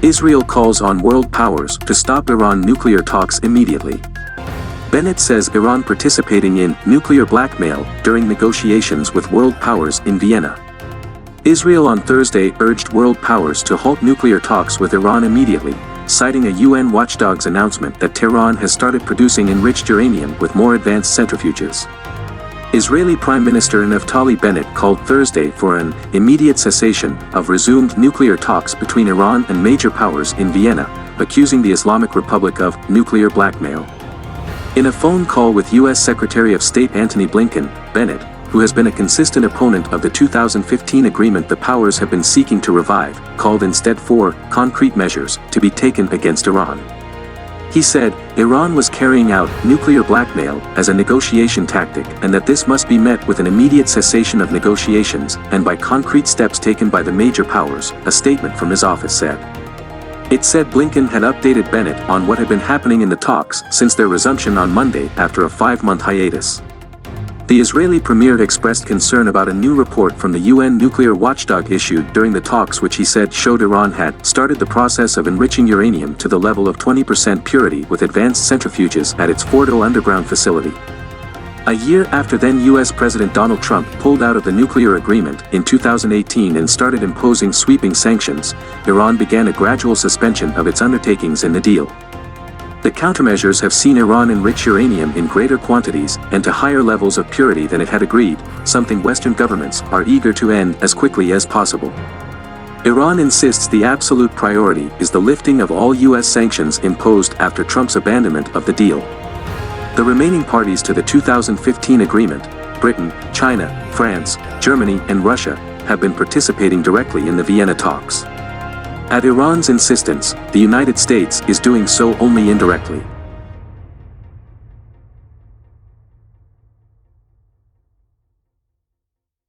Israel calls on world powers to stop Iran nuclear talks immediately. Bennett says Iran participating in nuclear blackmail during negotiations with world powers in Vienna. Israel on Thursday urged world powers to halt nuclear talks with Iran immediately, citing a UN watchdog's announcement that Tehran has started producing enriched uranium with more advanced centrifuges. Israeli Prime Minister Naftali Bennett called Thursday for an immediate cessation of resumed nuclear talks between Iran and major powers in Vienna, accusing the Islamic Republic of nuclear blackmail. In a phone call with U.S. Secretary of State Antony Blinken, Bennett, who has been a consistent opponent of the 2015 agreement the powers have been seeking to revive, called instead for concrete measures to be taken against Iran. He said, Iran was carrying out nuclear blackmail as a negotiation tactic and that this must be met with an immediate cessation of negotiations and by concrete steps taken by the major powers, a statement from his office said. It said Blinken had updated Bennett on what had been happening in the talks since their resumption on Monday after a 5-month hiatus. The Israeli premier expressed concern about a new report from the UN nuclear watchdog issued during the talks, which he said showed Iran had started the process of enriching uranium to the level of 20% purity with advanced centrifuges at its Fordo underground facility. A year after then U.S. President Donald Trump pulled out of the nuclear agreement in 2018 and started imposing sweeping sanctions, Iran began a gradual suspension of its undertakings in the deal. The countermeasures have seen Iran enrich uranium in greater quantities and to higher levels of purity than it had agreed, something Western governments are eager to end as quickly as possible. Iran insists the absolute priority is the lifting of all U.S. sanctions imposed after Trump's abandonment of the deal. The remaining parties to the 2015 agreement, Britain, China, France, Germany and Russia, have been participating directly in the Vienna talks. At Iran's insistence, the United States is doing so only indirectly.